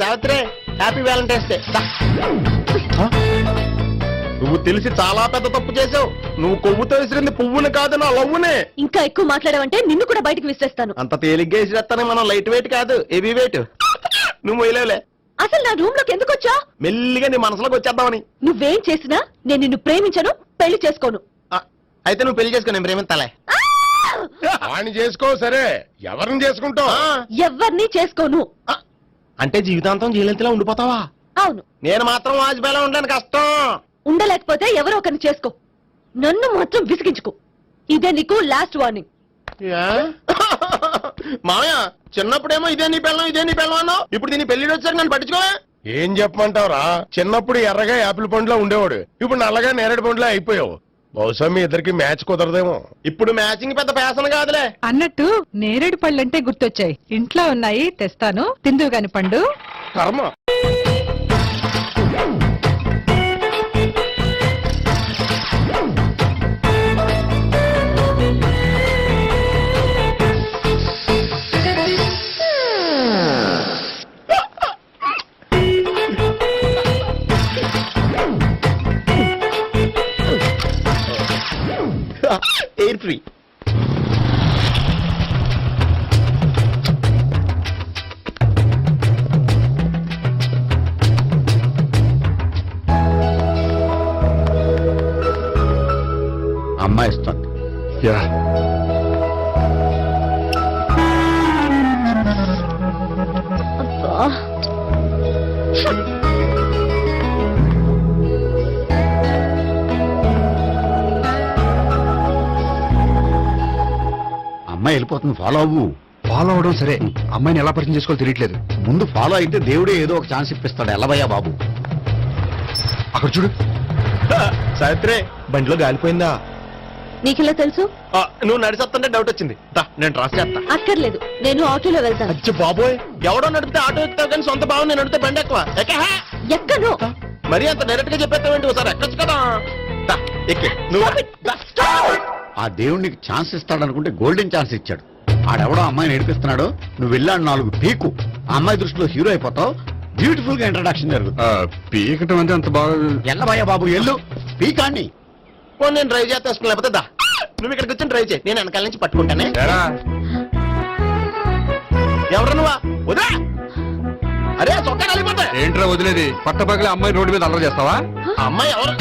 Savitri happy Valentine's day. నువ్వు తెలిసి చాలా పెద్ద తప్పు చేసావు. నువ్వు కొవ్వుతో విసిరింది పువ్వుని కాదు, నా లవ్వునే. ఇంకా ఎక్కువ మాట్లాడావంటే నిన్ను కూడా బయటకు విసిరేస్తాను. అంత తేలిగ్గా విసిరేస్తానే, మనం లైట్ వెయిట్ కాదు, హెవీ వెయిట్. నువ్వు మొయ్యలేవులే. అసలు నా రూమ్ లోకి ఎందుకు వచ్చా? మెల్లిగా నీ మనసులోకి వచ్చేద్దామని. నువ్వేం చేసినా నేను నిన్ను ప్రేమించను, పెళ్లి చేసుకోను. అయితే నువ్వు పెళ్లి చేసుకో, నేను ప్రేమిస్తాలే. వాణ్ణి చేసుకో, సరే ఎవరిని చేసుకుంటావు? ఎవరిని చేసుకోను. అంటే జీవితాంతం జీలంతిలా ఉండిపోతావా? అవును. నేను మాత్రం వాజ్పేయిలా ఉండడానికి కష్టం. ఉండలేకపోతే ఎవరో ఒకరిని చేసుకో, నన్ను మాత్రం విసిగించుకో. ఇదే నీకు లాస్ట్ వార్నింగ్. మామయ్య, చిన్నప్పుడేమో ఇదే నీ పెళ్ళం అన్నావు, ఇప్పుడు దీని పెళ్లి వచ్చాక నన్ను పట్టించుకో. ఏం చెప్పమంటావురా? చిన్నప్పుడు ఎర్రగా యాపిల్ పండులో ఉండేవాడు, ఇప్పుడు నల్లగా నేరేడు పండులో అయిపోయావు. బహుశా మీ ఇద్దరికి మ్యాచ్ కుదరదేమో. ఇప్పుడు మ్యాచింగ్ పెద్ద ఫ్యాషన్ కాదులే. అన్నట్టు నేరేడు పళ్ళంటే గుర్తొచ్చాయి. ఇంట్లో ఉన్నాయి, తెస్తాను, తిందువు గాని పండు. కర్మ. Air free. అమ్మాయి ఇస్తుంది. అమ్మాయి వెళ్ళిపోతుంది, ఫాలో అవ్వు. ఫాలో అవడం సరే, అమ్మాయిని ఎలా పరిచయం చేసుకోవాలో తెలియట్లేదు. ముందు ఫాలో అయితే దేవుడే ఏదో ఒక ఛాన్స్ ఇప్పిస్తాడు. ఎలవయ్యా బాబు. అక్కడ చూడు. సావిత్రి, బండిలో గాలిపోయిందా? నీకెలా తెలుసు? నువ్వు నడిచేస్తుంటే డౌట్ వచ్చింది. నేను ట్రాస్ చేస్తా. అక్కర్లేదు, నేను ఆటోలో వెళ్తాను. అచ్చి బాబోయ్, ఎవడో నడిపితే ఆటో ఎక్కుతావు కానీ సొంత భావం నేను నడిపితే బండి ఎక్కువ. ఎక్కను. మరి అంత డైరెక్ట్ గా చెప్పేస్తావేంటి? ఒకసారి ఎక్కొచ్చు కదా. ఎక్కే నువ్వు. ఆ దేవుడికి ఛాన్స్ ఇస్తాడనుకుంటే గోల్డెన్ ఛాన్స్ ఇచ్చాడు. ఆడెవడో అమ్మాయిని ఏడిపిస్తున్నాడు, నువ్వు వెళ్ళాడు 4 పీకు. ఆ అమ్మాయి దృష్టిలో హీరో అయిపోతావు. బ్యూటిఫుల్ గా ఇంట్రడక్షన్ జరుగుతుంది. పీకటం అంటే అంత బాగా. ఎల్లబయ్యా బాబు, ఎల్లు పీకాన్ని. నేను డ్రైవ్ చేస్తాను, లేకపోతే దా నువ్వు ఇక్కడికి వచ్చి డ్రైవ్ చేయి, నేను వెనకాల నుంచి పట్టుకుంటానే. ఎవరు నువ్వా? వదా. అరే చొక్కా కలిపోతా. ఏంట్రా వదిలేది? పట్టపగలే అమ్మాయి రోడ్డు మీద అల్లరి చేస్తావా? అమ్మాయి ఎవరు?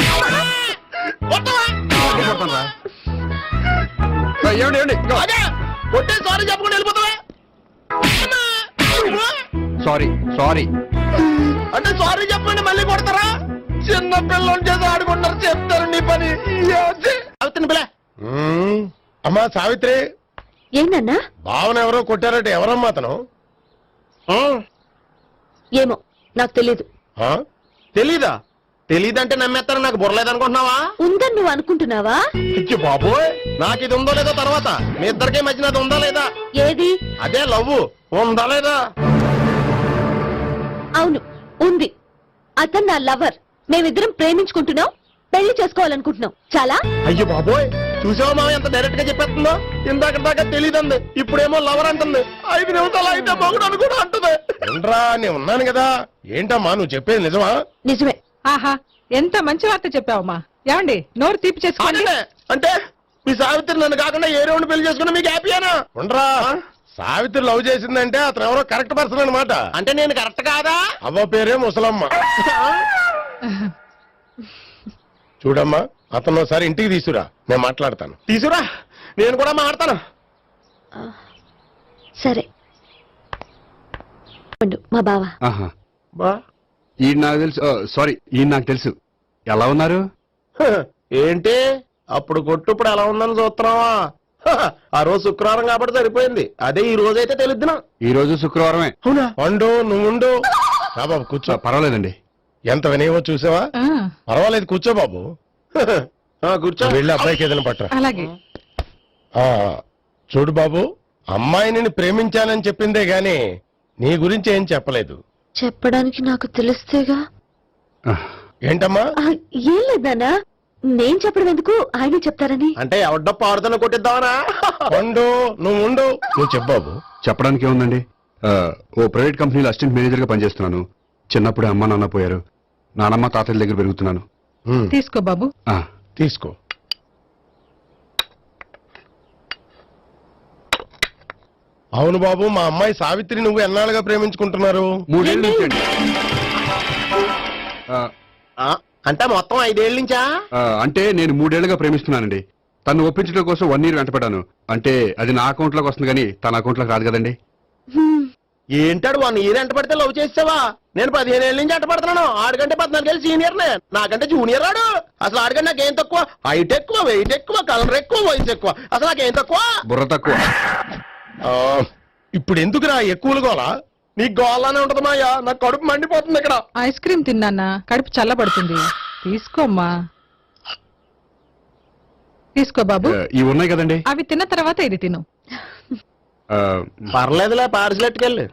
కొట్టే సారీ చెప్పకుండా వెళ్ళిపోతావా? సారీ సారీ అంటే సారీ చెప్పండి మళ్ళీ కొడతారా? చిన్న పిల్లలు చేసి ఆడుకుంటారు, చెప్తారు నీ పని. అవుతుంది పిల్ల. అమ్మా సావిత్రి, ఏందన్నా? భావన ఎవరో కొట్టారంటే ఎవరమ్మా అతను? ఏమో నాకు తెలీదు. తెలీదా? తెలీదంటే నమ్మేస్తారని నాకు బుర్రలేదనుకుంటున్నావా? ఉందని నువ్వు అనుకుంటున్నావా? ఇచ్చి బాబోయ్, నాకు ఇది ఉందో లేదో తర్వాత. మీ ఇద్దరికే మధ్యన అది ఉందా లేదా? ఏది? అదే లవ్ ఉందా లేదా? అవును, ఉంది. అతను నా లవర్. మేమిద్దరం ప్రేమించుకుంటున్నాం, పెళ్లి చేసుకోవాలనుకుంటున్నాం. చాలా. అయ్యో బాబోయ్, చూసావా మామ ఎంత డైరెక్ట్ గా చెప్పేస్తుందో? ఇందాక దాకా తెలీదండి, ఇప్పుడేమో లవర్ అంటుంది. 5 నిమిషాలు అయితే మగుడు అని కూడా అంటుంది. ఏంట్రా, నేను ఉన్నాను కదా. ఏంటమ్మా నువ్వు చెప్పేది నిజమా? నిజమే. ఆహా, ఎంత మంచి వార్త చెప్పావమ్మా. ఏమండి, నోరు తీపి చేసుకోండి. అంటే మీ సావిత్రి నన్ను కాకుండా ఏ రౌండ్ పెళ్లి చేసుకున్నా మీకు హ్యాపీయేనా? ఉండరా, సావిత్రి లవ్ చేసిందంటే అతను ఎవరో కరెక్ట్ పర్సన్ అనమాట. అంటే నేను కరెక్ట్ కాదా? అవ్వ పేరే ముసలమ్మ. చూడమ్మా, అతను ఒకసారి ఇంటికి తీసుకురా, నేను మాట్లాడతాను. తీసురా, నేను కూడా మాట్లాడతాను. సరే. మా బావ. ఈ నాకు తెలుసు. సారీ, ఈ నాకు తెలుసు. ఎలా ఉన్నారు? ఏంటి అప్పుడు కొట్టు ఇప్పుడు ఎలా ఉందని చూస్తున్నావా? ఆ రోజు శుక్రవారం కాబట్టి సరిపోయింది. అదే ఈ రోజు అయితే తెలుద్దునా. ఈ రోజు శుక్రవారమే. అవునా? వండు, నువ్వు ఉండు. బాబు కూర్చో. పర్వాలేదండి. ఎంత వినయమో చూసావా? పర్వాలేదు, కూర్చో బాబు. కూర్చో. వెళ్ళి అబ్బాయికి ఏదైనా పట్టరా. అలాగే. చూడు బాబు, అమ్మాయి నిన్ను ప్రేమించానని చెప్పిందే గాని నీ గురించి ఏం చెప్పలేదు. చెప్పడానికి నాకు తెలిస్తేగా. ఏంటమ్మా? ఏం లేదన్నా, నేను చెప్పడం ఎందుకు, ఆయన చెప్తారని. అంటే ఎవడ్డో పాడుతున్న కొట్టిద్దామనా? వండు, నువ్వు ఉండు. నువ్వు చెప్పు బాబు. చెప్పడానికి ఏముందండి, ఓ ప్రైవేట్ కంపెనీలో అసిస్టెంట్ మేనేజర్ గా పనిచేస్తున్నాను. చిన్నప్పుడే అమ్మ నాన్న పోయారు. నానమ్మ తాతయ్య దగ్గర పెరుగుతున్నాను. తీసుకో బాబు. ఆ, తీసుకో. అవును బాబు, మా అమ్మాయి సావిత్రి నువ్వు ఎన్నాళ్ళుగా ప్రేమించుకుంటున్నారు? 3 ఏళ్ళ నుంచి అండి. అంటే మొత్తం 5 ఏళ్ళ నుంచా? అంటే నేను 3 ఏళ్లుగా ప్రేమిస్తున్నానండి. తను ఒప్పించడం కోసం 1 year వెంటపడ్డాను. అంటే అది నా అకౌంట్ లోకి వస్తుంది కానీ తన అకౌంట్ లోకి రాదు కదండి. ఏంటాడు 1 year ఎంట పడితే లవ్ చేసావా? నేను 15 ఏళ్ళ నుంచి ఎంట పడుతున్నాను. ఆడికంటే 14 ఏళ్ళు సీనియర్ నే, నాకంటే జూనియర్ ఆడు. అసలు ఆడికంటే నాకేం తక్కువ? హైట్ ఎక్కువ, వెయిట్ ఎక్కువ, కలర్ ఎక్కువ, వయసు ఎక్కువ. అసలు నాకేం తక్కువ? బుర్ర తక్కువ. ఇప్పుడు ఎందుకురా ఎక్కువలు గోలా? నీకు గోళ్ళనే ఉంటది మాయా, నాకు కడుపు మండిపోతుంది ఇక్కడ. ఐస్ క్రీమ్ తిన్నానా, కడుపు చల్లబడుతుంది. తీసుకోమ్మా. తీసుకో బాబు. ఇవి ఉన్నాయి కదండి. అవి తిన్న తర్వాత ఇది తిను. ఆ, పర్లేదులే, పార్సిల్ ఎట్టుకెళ్ళి.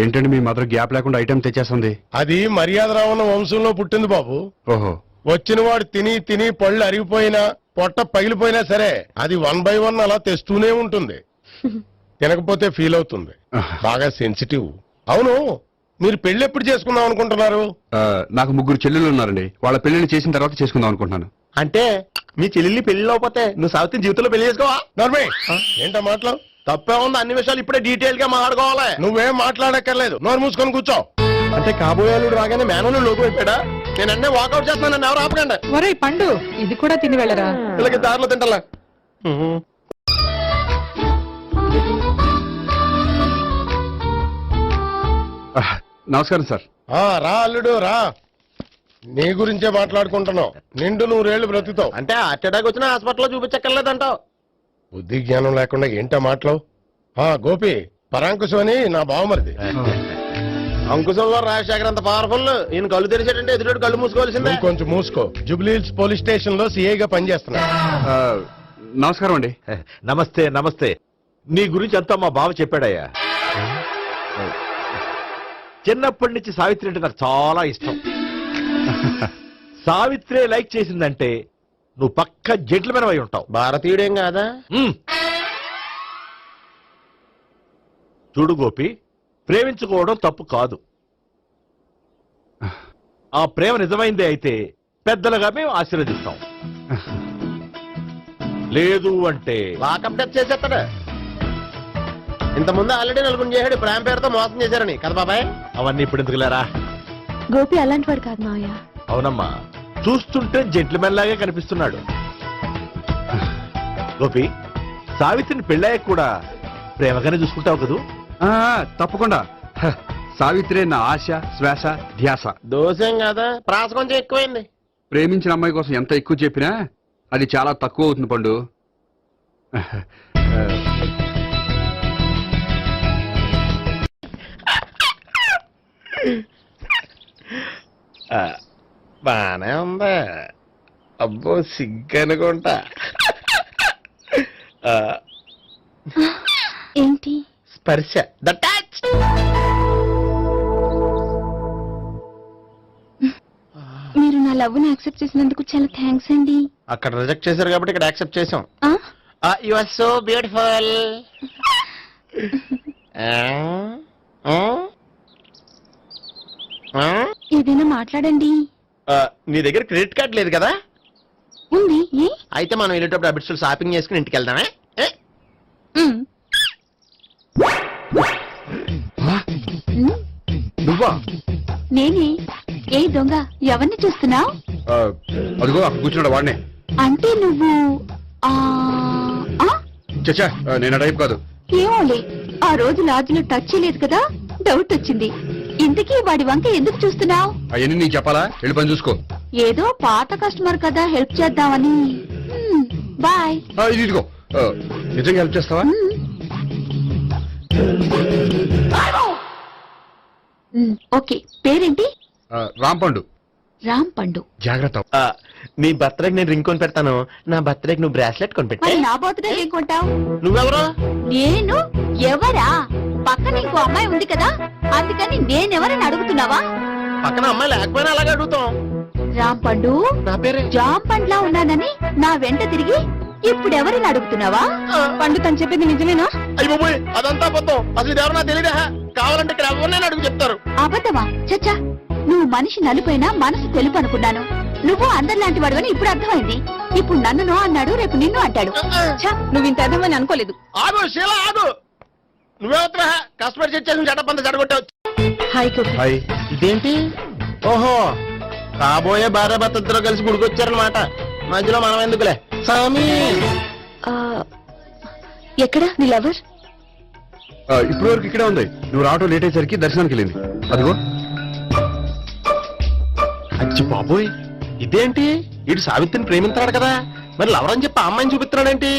ఏంటండి మీ మదర్ గ్యాప్ లేకుండా ఐటెం తెచ్చేస్తుంది? అది మర్యాద రావణ వంశంలో పుట్టింది బాబు. ఓహో. వచ్చిన వాడు తిని తిని పళ్ళు అరిగిపోయినా పొట్ట పగిలిపోయినా సరే అది 1 by 1 అలా తెస్తూనే ఉంటుంది. తినకపోతే ఫీల్ అవుతుంది. బాగా సెన్సిటివ్. అవును, మీరు పెళ్లి ఎప్పుడు చేసుకుందాం అనుకుంటున్నారు? నాకు 3 చెల్లెళ్ళు ఉన్నారండి. వాళ్ళ పెళ్లిని చేసిన తర్వాత చేసుకుందాం అనుకుంటున్నాను. అంటే మీ చెల్లెల్ని పెళ్లి లేకపోతే నువ్వు సావిత్రి జీవితంలో పెళ్లి చేసుకోవా? నర్మే, ఏంటా మాటలు? తప్పే ఉంది, అన్ని విషయాలు ఇప్పుడే డీటెయిల్ గా మాట్లాడుకోవాలి. నువ్వేం మాట్లాడక్కర్లేదు, నోరు మూసుకొని కూర్చో. అంటే కాబోయేలుడు రాగానే మేనలు లోకి అయిపోయాడా? నేను అన్నీ వాకౌట్ చేస్తున్నాను, నన్ను ఎవరు ఆపకండి. ఒరేయ్ పండు, ఇది కూడా తిని వెళ్ళరా. వీళ్ళకి దారిలో తింటలా. నమస్కారం సార్. రా అల్లుడు రా. నీ గురించే మాట్లాడుకుంటున్నావు. నిండు 100 ఏళ్ళు బ్రతుకుతావు. అంటే హార్ట్ అటాక్ వచ్చిన హాస్పిటల్లో చూపించక్కర్లేదంటావు. బుద్ధి జ్ఞానం లేకుండా ఏంటా మాటలు? గోపి, పరాంకుశం అని నా బావమరిది. అంకుశంలో రాజశేఖర్ అంత పవర్ఫుల్. ఈయన కళ్ళు తెరిచాడంటే ఎదురు కళ్ళు మూసుకోవాల్సిందే. నువ్వు కొంచెం మూసుకో. జూబ్లీహిల్స్ పోలీస్ స్టేషన్ లో సిఐగా పనిచేస్తున్నా. నమస్కారం అండి. నమస్తే నమస్తే. నీ గురించి అంతా మా బావ చెప్పాడయ్యా. చిన్నప్పటి నుంచి సావిత్రి అంటే నాకు చాలా ఇష్టం. సావిత్రే లైక్ చేసిందంటే నువ్వు పక్క జెంట్లమెన్ అయి ఉంటావు. భారతీయుడేం కాదా? చూడు గోపి, ప్రేమించుకోవడం తప్పు కాదు. ఆ ప్రేమ నిజమైందే అయితే పెద్దలుగా మేము ఆశీర్వదిస్తాం. లేదు అంటే లాకప్ డెత్ చేసేస్తాడు. ఇంతకుముందు ఆల్రెడీ 4 చేశాడు ప్రేమ పేరుతో మోసం చేశారని కదా బాబాయ్. అవన్నీ ఇప్పుడు ఎందుకులేరా? గోపి అలాంటి వాడు కాదు మావయ్య. అవునమ్మా, చూస్తుంటే జెంట్లమెన్ లాగే కనిపిస్తున్నాడు. గోపి, సావిత్రిని పెళ్ళాక కూడా ప్రేమగానే చూసుకుంటావు కదూ? తప్పకుండా. సావిత్రే నా ఆశ, శ్వాస, ధ్యాస. దోషం కాదా? ప్రాస కొంచెం ఎక్కువైంది. ప్రేమించిన అమ్మాయి కోసం ఎంత ఎక్కువ చెప్పినా అది చాలా తక్కువ అవుతుంది పండు. బానే ఉందా? అబ్బో సిగ్గనుకుంటా. ఏంటి? స్పర్శ, ద టచ్. మీరు నా లవ్ ని యాక్సెప్ట్ చేసినందుకు చాలా థ్యాంక్స్ అండి. అక్కడ రిజెక్ట్ చేశారు కాబట్టి ఇక్కడ యాక్సెప్ట్ చేసాం. ఆ? You are so beautiful. ఏదైనా మాట్లాడండి. నీ దగ్గర క్రెడిట్ కార్డ్ లేదు కదా? ఉంది. ఏ? అయితే మనం వెళ్ళేటప్పుడు అబిట్స్ షాపింగ్ చేసుకుని ఇంటికి వెళ్దామే. ఉమ్. నువ్వా? నేనే. ఏ దొంగ, ఎవరిని చూస్తున్నావు? అదిగో అక్కడ కూర్చున్నాడు వాడినే. అంటే నువ్వు ఆ ఆ? చచ్చా, నేను టైప్ కాదు. ఏమోలే, ఆ రోజు లాడ్జిలో టచ్ చేయలేదు కదా, డౌట్ వచ్చింది. ఇంతకీ వాడి వంక ఎందుకు చూస్తున్నావు? అవన్నీ నీకు చెప్పాలా? వెళ్ళి పని చూసుకో. ఏదో పాత కస్టమర్ కదా, హెల్ప్ చేద్దామని. బాయ్. ఇదిగో, నిజంగా హెల్ప్ చేస్తావా? ఓకే. పేరేంటి? రాంపండు. రామ్ పండు. జాగ్రత్త. నీ బర్త్డేకి నేను రింగ్ కొని పెడతాను, నా బర్త్డేకి నువ్వు బ్రాస్లెట్ కొని పెట్టే. మరి నా బర్త్డే ఏం కొంటావు? నువ్వెవరు? నేను ఎవరా? పక్కన ఇంకో అమ్మాయి ఉంది కదా, అందుకని నేనెవరని అడుగుతున్నావా? పక్కన అమ్మాయి లేకపోయినా అలాగే అడుగుతాం. రామ్ పండు, నా పేరే. జామ్ పండ్లా ఉన్నానని నా వెంట తిరిగి ఇప్పుడు ఎవరిని అడుగుతున్నావా పండు తను చెప్పింది నిజమేనా? అయ్యి బాబోయ్ అదంతా అబద్ధం. అసలు ఇది ఎవరన్నా తెలియదా? కావాలంటే ఇక్కడ ఎవరినైనా అడుగు చెప్తారు. అబద్ధమా? చచ్చా, నువ్వు మనిషి నలుపైనా మనసు తెలుపు అనుకున్నాను. నువ్వు అందరిలాంటి వాడువని ఇప్పుడు అర్థమైంది. ఇప్పుడు నన్ను నో అన్నాడు, రేపు నిన్ను అంటాడు. నువ్వు ఇంత అర్థమని అనుకోలేదు. ఆగు శీల ఆగు. నువ్వేవత్రా కస్టమర్ చెక్ చేసి జడపంత జడగొట్టావు. హాయ్ గోపి. హాయ్. ఇదేంటి? ఓహో కాబోయే భార్య భర్త ఇద్దరు కలిసి గుడికొచ్చారనమాట. మధ్యలో మనం ఎందుకులే సామి. ఎక్కడ నీ లవర్? ఇప్పటి వరకు ఇక్కడే ఉంది. నువ్వు రావటం లేట్ అయ్యేసరికి దర్శనానికి వెళ్ళింది. అదిగో. అచ్చి బాబోయ్ ఇదేంటి? ఇటు సావిత్రిని ప్రేమించాడు కదా, మరి లవర్ అని చెప్పి ఆ అమ్మాయిని చూపిస్తున్నాడేంటి?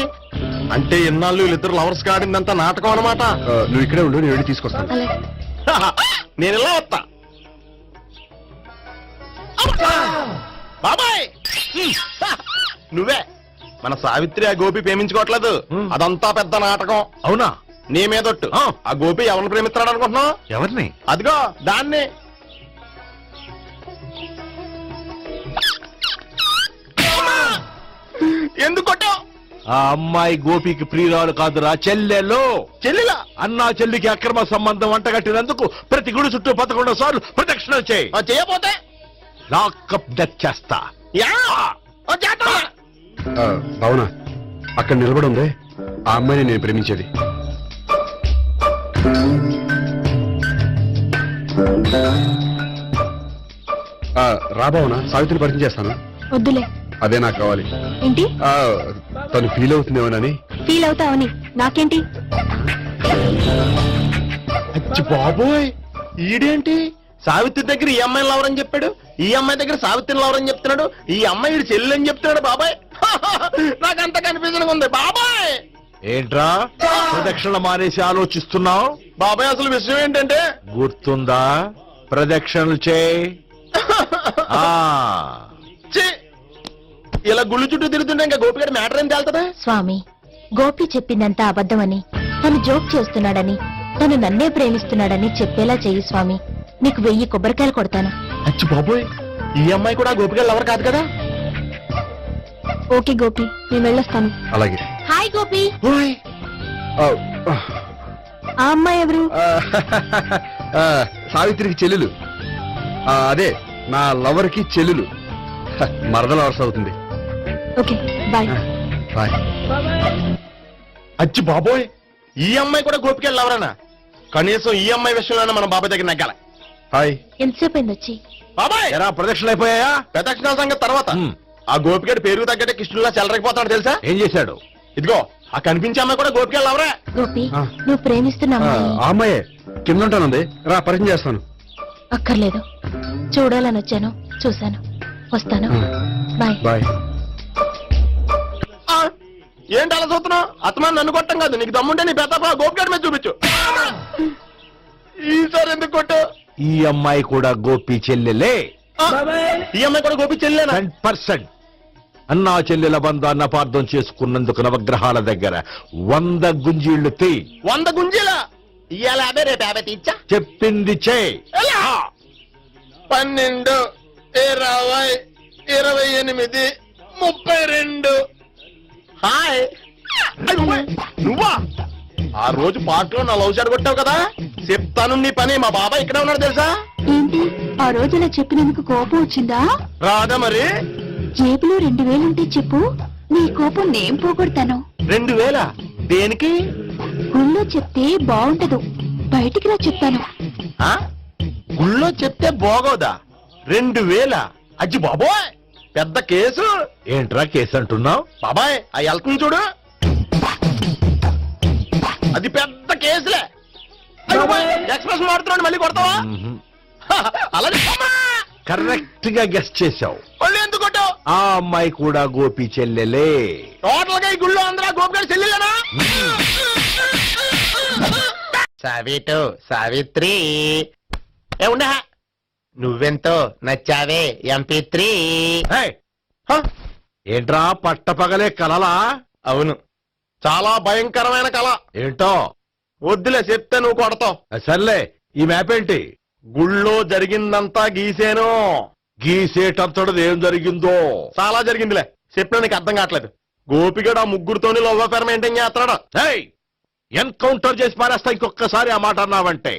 అంటే ఇన్నాళ్ళు వీళ్ళిద్దరు లవర్స్ కాడిందంతా నాటకం అనమాట. నువ్వు ఇక్కడే ఉండు, నేను వెళ్ళి తీసుకొస్తాను. అలాగే. నేను ఇలా వస్తా. బాబాయ్ నువ్వే మన సావిత్రి ఆ గోపి ప్రేమించుకోవట్లేదు. అదంతా పెద్ద నాటకం. అవునా? నీ మీదొట్టు. ఆ గోపి ఎవరిని ప్రేమిస్తున్నాడు అనుకుంటున్నావు? ఎవరిని? అదిగో దాన్ని. ఎందుకు కొట్టావు? ఆ అమ్మాయి గోపికి ప్రియురాలు కాదురా, చెల్లెలు. చెల్లిలా? అన్నా చెల్లికి అక్రమ సంబంధం వంటగట్టినందుకు ప్రతి గుడి చుట్టూ 11 సార్లు ప్రదక్షిణలు చేయి. చేయపోతే లాకప్ డెత్ చేస్తా. యా! ఓ చేద్దాం. అవునా? అక్కడ నిలబడి ఉంది ఆ అమ్మాయిని నేను ప్రేమించేది. రాబావునా? సావిత్రిని పరిచయం చేస్తాను. వద్దులే. అదే నాకు కావాలి. ఏంటి? తను ఫీల్ అవుతుందేమోనని. ఫీల్ అవుతావని నాకేంటి? అచ్చి బాబోయ్ ఈడేంటి సావిత్రి దగ్గర ఈ అమ్మాయిని లవర్ అని చెప్పాడు, ఈ అమ్మాయి దగ్గర సావిత్రిని లవర్ అని చెప్తున్నాడు, ఈ అమ్మాయి ఈడు చెల్లి అని చెప్తున్నాడు. బాబాయ్ నాకంత కన్ఫ్యూజన్ ఉంది బాబాయ్. ఏంట్రా ప్రదక్షిణ మానేసి ఆలోచిస్తున్నావు? బాబాయ్ అసలు విషయం ఏంటంటే గుర్తుందా? ప్రదక్షిణలు చేయి. ఆ ఛీ! ఇలా గుళ్ళు చుట్టూ తిరుగుతుంటే ఇంకా గోపిగడ మ్యాటర్ ఏం తేలుతుందా? స్వామి, గోపి చెప్పిందంతా అబద్ధమని, తను జోక్ చేస్తున్నాడని, తను నన్నే ప్రేమిస్తున్నాడని చెప్పేలా చెయ్యి స్వామి. నీకు 1000 కొబ్బరికాయలు కొడతాను. అచ్చి బాబోయ్ ఈ అమ్మాయి కూడా గోపిగడ లవర్ కాదు కదా? ఓకే గోపి, నేను వెళ్ళొస్తాను. అలాగే. హాయ్ గోపి. ఓయ్ ఆ అమ్మాయి ఎవరు? సావిత్రికి చెల్లెలు. అదే నా లవర్ కి చెల్లెలు. మరద లవర్స్ అవుతుంది. Okay bye. బాయ్. అచ్చి బాబోయ్ ఈ అమ్మాయి కూడా గోపిగడ లవరేనా? కనీసం ఈ అమ్మాయి విషయంలోనే మన బాబాయ్ దగ్గర నగ్గాల. హాయ్. ఎంతసేపు అయింది వచ్చి? బాబాయ్ ఎరా ప్రదక్షిణలు అయిపోయాయా? ప్రదక్షిణాల సంగతి తర్వాత. ఆ గోపిగడ పేరు తగ్గట్టే కృష్ణులా చెలరకపోతాడు తెలుసా? ఏం చేశాడు? ఇదిగో ఆ కనిపించే అమ్మాయి కూడా గోపిగడ లవరే. గోపి, నువ్వు ప్రేమిస్తున్న అమ్మాయి ఆ అమ్మాయే కింద ఉంటానుంది. రా పరిచయం చేస్తాను. అక్కర్లేదు, చూడాలని వచ్చాను, చూశాను, వస్తాను. బాయ్. బాయ్. ఏంటి అలా చూస్తున్నావు? అత్తమాని నన్ను కొట్టం కాదు, నీకు దమ్ముంటే నీ పెద్ద గోపిగడ మీద చూపించు. ఈసారి ఎందుకు కొట్టు? ఈ అమ్మాయి కూడా గోపి చెల్లెలే. ఈ అమ్మాయి కూడా గోపి చెల్లేనా? 100%. అన్నా చెల్లెల బంధాన్ని అపార్థం చేసుకున్నందుకు నవగ్రహాల దగ్గర 100 గుంజీళ్లు తీ. 100 గుంజీలా? ఇవాళ 50 రేపు 50 తీచ్చా. చెప్పింది చే. 12, 20, 28, 32. హాయ్. నువ్వా? ఆ రోజు పార్టీలో నా లవ్ షాట్ కొట్టావు కదా, చెప్తాను నీ పని. మా బాబాయ్ ఇక్కడే ఉన్నాడు తెలుసా? ఏంటి ఆ రోజు ఇలా చెప్పినందుకు కోపం వచ్చిందా? రాదా మరి? జేబులో 2000 ఉంటే చెప్పు, నీ కోపం నేను పోగొడతాను. 2000 దేనికి? గుళ్ళో చెప్తే బాగుంటదు, బయటికి రా చెప్తాను. ఆ? గుళ్ళో చెప్తే బాగోదా? 2000? అజ్జి బాబోయ్ పెద్ద కేసు. ఏంట్రా కేసు అంటున్నావు? బాబాయ్ ఆ వెళ్తుంది చూడు, అది పెద్ద కేసులే. ఎక్స్ప్రెస్ మారుతున్నాడు, మళ్ళీ కొడతావా? అలాగే కరెక్ట్ గా గెస్ట్ చేశావు. మళ్ళీ ఎందుకు కొట్టావు? ఆ అమ్మాయి కూడా గోపి చెల్లెలే. టోటల్ గా ఈ గుళ్ళో అందరూ గోపిగారు చెల్లెలేనా? సావిత్రి ఏముండా నువ్వెంతో నచ్చావే MP3. ఏయ్, ఏంట్రా పట్టపగలే కలలా? అవును, చాలా భయంకరమైన కళ. ఏంటో వద్దులే చెప్తే నువ్వు కొడతావు. సర్లే, ఈ మ్యాప్ ఏంటి? గుళ్ళో జరిగిందంతా గీసేను. గీసేటంతటది ఏం జరిగిందో? చాలా జరిగిందిలే, చెప్పినా నీకు అర్థం కావట్లేదు. గోపిగడు ఆ ముగ్గురుతోని లవ్ అఫేర్ మెయింటైన్ చేస్తున్నాడు. ఎన్కౌంటర్ చేసి పారేస్తా ఇంకొకసారి ఆ మాట అన్నావంటే.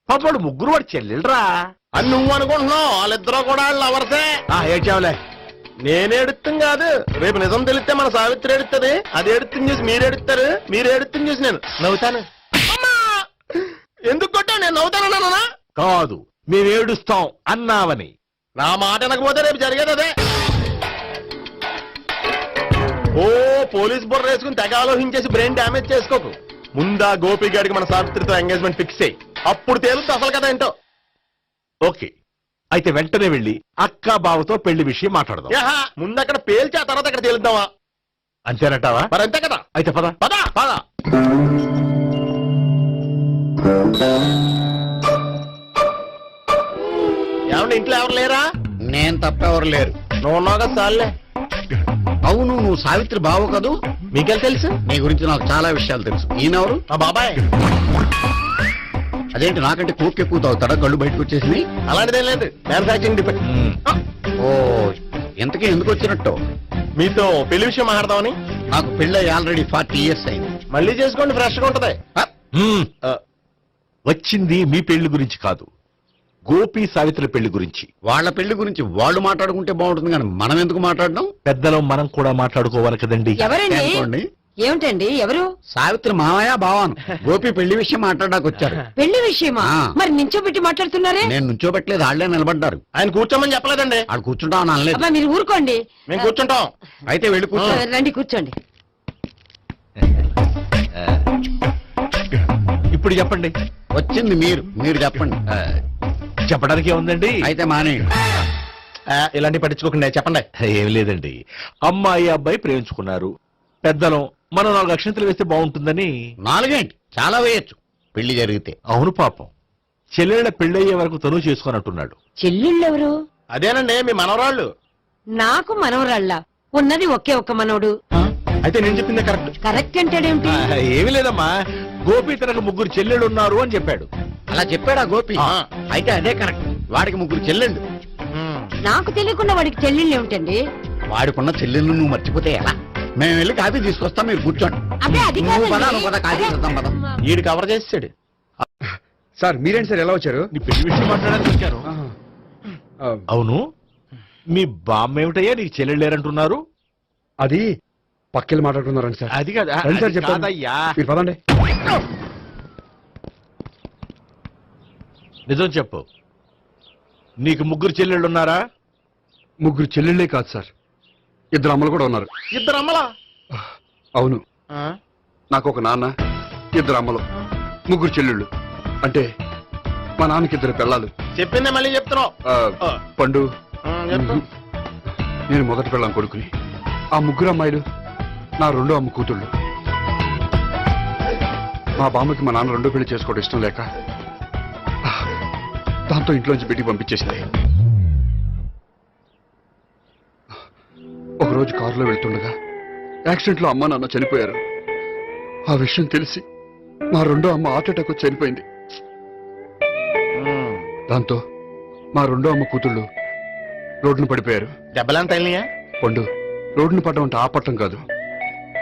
పాపడు ముగ్గురు వాడు చెల్లెలరా. అని నువ్వు అనుకుంటున్నావు, వాళ్ళిద్దరూ కూడా లవర్సే. ఏడ్చావులే. నేను ఎడుతుంది కాదు, రేపు నిజం తెలిస్తే మన సావిత్రి ఎడుతుంది. అది ఎడుతుంది చూసి మీరు ఎడుతారు, మీరు ఎడుతుంది చూసి నేను నవ్వుతాను. అమ్మా! ఎందుకు కొట్టావు? నేను నవ్వుతానన్నా? కాదు, మేము ఏడుస్తాం అన్నావని. నా మాట వినకపోతే రేపు జరిగేది అదే. ఓ పోలీస్ బుర్ర వేసుకుని తెగ ఆలోచించేసి బ్రెయిన్ డ్యామేజ్ చేసుకోకు. ముందా గోపి గారికి మన సావిత్రితో ఎంగేజ్మెంట్ ఫిక్స్ అయ్యి అప్పుడు తేలుతుంది అసలు కదా ఏంటో. ఓకే, అయితే వెంటనే వెళ్ళి అక్క బావతో పెళ్లి విషయం మాట్లాడదాం. యహా, ముందు అక్కడ పేల్చి ఆ తర్వాత అక్కడ తేలుద్దామా? అంతేనంటావా? మరి అంతే కదా. అయితే పద పద పద. ఏమంటే ఇంట్లో ఎవరు లేరా? నేను తప్పెవరు లేరు. నువ్వు ఉన్నావు కదా సార్లే. అవును, నువ్వు సావిత్రి బావు కదూ? మీకెళ్ళి తెలుసు? నీ గురించి నాకు చాలా విషయాలు తెలుసు. ఈయనెవరు? మా బాబాయ్. అదేంటి నాకంటే కోక్ ఎక్కువ తాగుతాడా? కళ్ళు బయటకు వచ్చేసి. అలాంటిదేం లేదు, మ్యానుఫాక్చరింగ్ డిఫెక్ట్. ఓ, ఇంతకీ ఎందుకు వచ్చినట్టు? మీతో పెళ్లి విషయం మాట్లాడదామని. నాకు పెళ్ళి ఆల్రెడీ 40 years అయింది. మళ్ళీ చేసుకోండి, ఫ్రెష్ గా ఉంటది. మ్మ్. వచ్చింది మీ పెళ్లి గురించి కాదు, గోపి సావిత్రి పెళ్లి గురించి. వాళ్ళ పెళ్లి గురించి వాళ్ళు మాట్లాడుకుంటే బాగుంటుంది, కానీ మనం ఎందుకు మాట్లాడడం? పెద్దలో మనం కూడా మాట్లాడుకోవాలి కదండి. ఎవరండి? అనుకోండి. ఏమిటండి? ఎవరు? సావిత్రి మామయ్య బావాను. గోపి పెళ్లి విషయం మాట్లాడడానికి వచ్చారు. పెళ్లి విషయమా? ఆ. మరి నించోబెట్టి మాట్లాడుతున్నారే? నేను నుంచోబెట్టలేదు, వాళ్ళే నిలబడ్డారు. ఆయన కూర్చోమని చెప్పలేదండి. వాళ్ళు కూర్చుంటామని అనలేదు. అబ్బా, మీరు ఊరుకోండి. మేము కూర్చుంటాం. అయితే వెళ్ళి కూర్చో. రండి, కూర్చోండి. ఇప్పుడు చెప్పండి. వచ్చింది మీరు చెప్పండి. చెప్పడానికి ఏముందండి? అయితే మానేయండి. ఇలాంటి పట్టించుకోకుండా చెప్పండి. ఏం లేదండి, అమ్మాయి అబ్బాయి ప్రేమించుకున్నారు. పెద్దలం మనం 4 అక్షంతలు వేస్తే బాగుంటుందని. 4 ఏంటి, చాలా వేయచ్చు పెళ్లి జరిగితే. అవును పాపం, చెల్లెళ్ళ పెళ్ళయ్యే వరకు తను చేసుకున్నట్టున్నాడు. చెల్లెళ్ళెవరు? అదేనండి మీ మనవరాళ్ళు. నాకు మనవరాళ్ళ ఉన్నది ఒకే ఒక్క మనవడు. అయితే నేను చెప్పింది కరెక్ట్. కరెక్ట్ అంటాడేమిటి? ఏమి లేదమ్మా, గోపి తనకు 3 చెల్లెళ్ళు ఉన్నారు అని చెప్పాడు. అలా చెప్పాడా గోపి? ఆ. అయితే అదే కరెక్ట్. వాడికి 3 చెల్లెళ్ళు. నాకు తెలియకుండా వాడికి చెల్లెళ్ళు ఏమిటండి? వాడికున్న చెల్లెళ్ళు నువ్వు మర్చిపోతే ఎలా? మేము వెళ్ళి కాఫీ తీసుకొస్తాం, మీరు కూర్చోండి. అబ్బే, అది నువ్వు పద, కాదండి. నువ్వు పద, కాఫీ చేద్దాం పద. ఈడు కవర్ చేసాడు. సార్ మీరేంటి సార్ ఎలా వచ్చారు? నీ పెళ్లి విషయం మాట్లాడడానికి వచ్చాను. అవును, మీ బామ్మ ఏమిటయ్యా నీకు చెల్లెళ్ళు లేరంటున్నారు? అది పక్కెళ్ళి మాట్లాడుకున్నారండి సార్. అది కాదు, రండి సార్ అది చెప్తాను. కాదయ్యా. మీరు పదండి. నిజం చెప్పు, నీకు 3 చెల్లెళ్ళు ఉన్నారా? 3 చెల్లెళ్ళే కాదు సార్, 2 అమ్మలు కూడా ఉన్నారు. ఇద్దరు అమ్మలా? అవును, నాకు ఒక నాన్న, 2 అమ్మలు, 3 చెల్లెళ్ళు. అంటే మా నాన్నకి 2 పిల్లలు. చెప్పిందే మళ్ళీ చెప్తున్నావు. పండు, చెప్పు. నేను మొదటి పెళ్ళాం కొడుకుని. ఆ 3 అమ్మాయిలు నా 2వ అమ్మ కూతుళ్ళు. మా బామ్మకి మా నాన్న 2వ పెళ్లి చేసుకోవడం ఇష్టం లేక దాంతో ఇంట్లోంచి పెట్టి పంపించేసింది. ఒకరోజు కారులో వెళ్తుండగా యాక్సిడెంట్లో అమ్మ నాన్న చనిపోయారు. ఆ విషయం తెలిసి మా 2వ అమ్మ హార్ట్ అటాక్ వచ్చి చనిపోయింది. దాంతో మా 2వ అమ్మ కూతుళ్ళు రోడ్డును పడిపోయారు. దెబ్బలంత అయినాయా? పండు, రోడ్డును పడ్డం అంటే ఆపట్టం కాదు,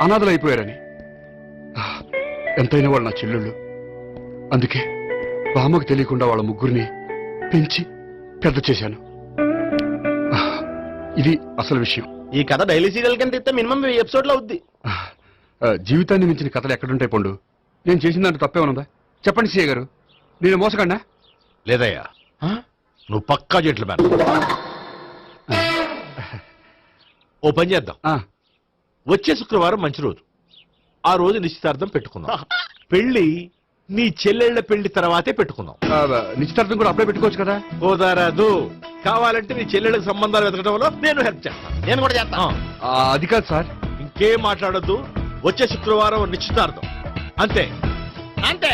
అనాథలు అయిపోయారని. ఎంతైనా వాళ్ళు నా చెల్లెళ్ళు. అందుకే బామ్మకు తెలియకుండా వాళ్ళ 3 పెంచి పెద్ద చేశాను. ఇది అసలు విషయం. ఈ కథ డైలీ సీరియల్ కంటే ఇస్తే మినిమం ఎపిసోడ్ లో అవుద్ది. జీవితాన్ని మించిన కథలు ఎక్కడుంటాయి పండు? నేను చేసిన దాంట్లో తప్పేమనుందా? చెప్పండి సీఏ గారు, నేను మోసగండా? లేదయ్యా, నువ్వు పక్కా చెట్లు మేన. ఓ పని చేద్దాం, వచ్చే శుక్రవారం మంచి రోజు, ఆ రోజు నిశ్చితార్థం పెట్టుకుందాం. పెళ్లి నీ చెల్లెళ్ల పెళ్లి తర్వాతే పెట్టుకుందాం. నిశ్చితార్థం కూడా అప్లై పెట్టుకోవచ్చు కదా? కుదరదు, కావాలంటే నీ చెల్లెళ్ళకి సంబంధాలు వెతకడంలో నేను హెల్ప్ చేస్తాను. నేను కూడా చేస్తాను. అది కాదు సార్. ఇంకేం మాట్లాడద్దు, వచ్చే శుక్రవారం నిశ్చితార్థం, అంతే అంతే.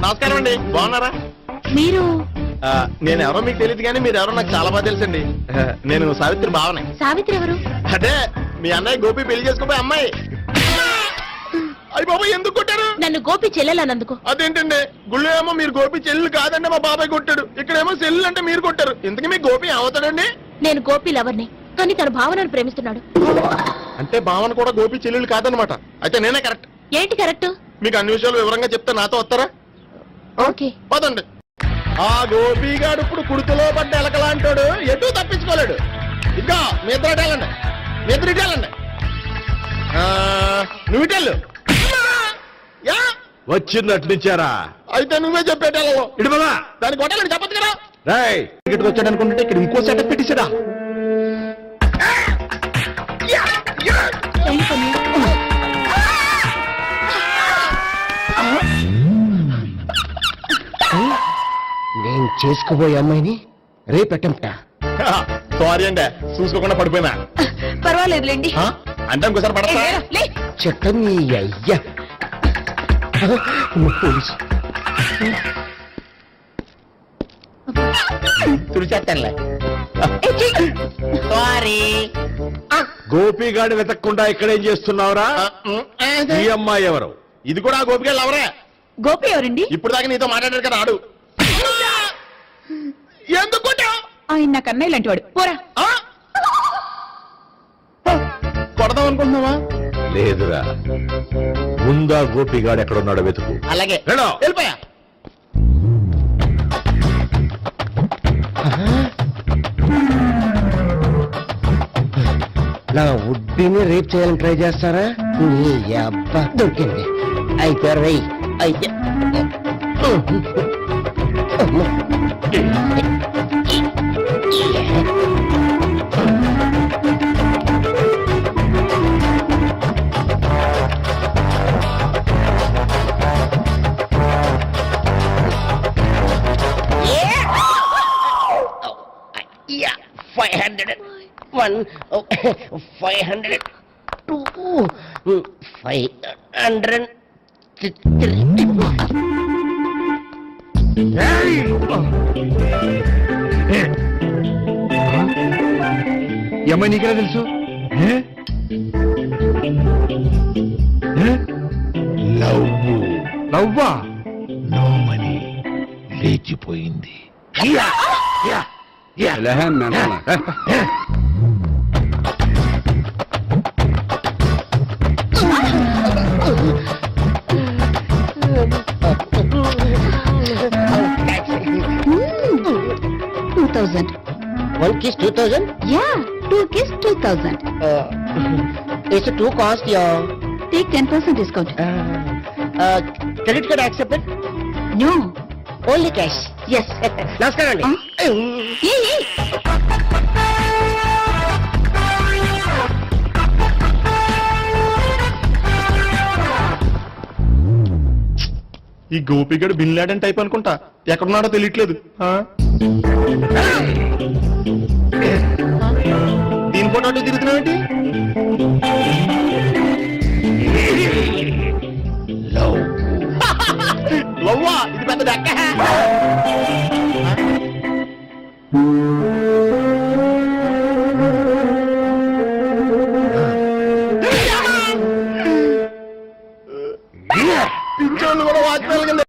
నమస్కారం అండి, బాగున్నారా? మీరు నేను ఎవరో మీకు తెలియదు కానీ మీరు ఎవరో నాకు చాలా బాగా తెలుసండి. నేను సావిత్రి భావనే. సావిత్రి ఎవరు? అదే మీ అన్నయ్య గోపి పెళ్లి చేసుకోపోయి అమ్మాయి. అయ్యి బాబాయ్ ఎందుకు కొట్టారు? నన్ను గోపి చెల్లెలన్నందుకు. అదేంటండి గుళ్ళు ఏమో మీరు గోపి చెల్లు కాదండి మా బాబాయ్ కొట్టాడు, ఇక్కడేమో చెల్లు అంటే మీరు కొట్టారు. ఇంతకీ మీ గోపి అవుతాడండి? నేను గోపి లవర్ని, కానీ తన భావనను ప్రేమిస్తున్నాడు. అంటే భావన కూడా గోపి చెల్లెలు కాదనమాట. అయితే నేనే కరెక్ట్. ఏంటి కరెక్ట్? మీకు అన్ని విషయాలు వివరంగా చెప్తే నాతో వస్తారా? ఓకే. పదండి. ఆ గోపిగాడు ఇప్పుడు కుడితిలో పడ్డ ఎలకలాంటాడు, ఎటు తప్పించుకోలేడు. ఇంకా మీ ఇద్దరు ఇటేళ్ళండి, మీ ఇద్దరు ఇటేళ్ళండి. నువ్వు ఇటెళ్ళు. యా వచ్చింది అట్నిచ్చారా? అయితే నువ్వే చెప్పేటెళ్ళలో ఇటు బాబా దానికి కొట్టాలని చెప్పదు కదా. రాయ్ ఇక్కడికి వచ్చాడు అనుకుంటే ఇక్కడ ఇంకో సెటప్ పెట్టించడా? నేను చేసుకోబోయే అమ్మాయిని రేపెట్టంట. సారీ అండి, చూసుకోకుండా పడిపోయినా. పర్వాలేదులేండి. అంటే ఇంకోసారి పడతా. చెత్త నీ అయ్యా పోలీసు తుడిచేస్తానులే. గోపిగాడి వెతక్కుండా ఇక్కడేం చేస్తున్నావురా? ఈ అమ్మాయి ఎవరు? ఇది కూడా ఆ గోపిగాళ్ళు ఎవరే? గోపి ఎవరండి? ఇప్పుడు దాకా నీతో మాట్లాడారు కదా ఆడు. ఎందుకు కొట్టావ్? ఆయన నాకు అన్నయ్య లాంటి వాడు. పోరా. కొడదాం అనుకుంటున్నావా? లేదురా, ముందా గోపిగాడు ఎక్కడున్నాడో వెతుకు. అలాగే వెళ్ళు. వెళ్ళిపోయా. నా వుడ్డీని రేప్ చేయాలని ట్రై చేస్తారా? నీ అబ్బా దొరికింది. అయితే రై అయితే Yeah, 500. 1, 500. 2, 500. 3. ఈ అమ్మాయి నీకెలా తెలుసు? నవ్వా? నోమని లేచిపోయింది. One kiss 2,000. Yeah, 2 kiss 2,000. It's a 2 cost, yeah. Take 10% discount. Credit card accepted? No. Only cash. Yes. నమస్కారం అండి. Hey. ఈ గోపిగడు బిన్ లాడెన్ టైప్ అనుకుంటా, ఎక్కడున్నాడో తెలియట్లేదు. దీని ఫోటో అటు తిరుగుతున్నావేంటి? లవ్వా, ఇది పెద్ద దక్క.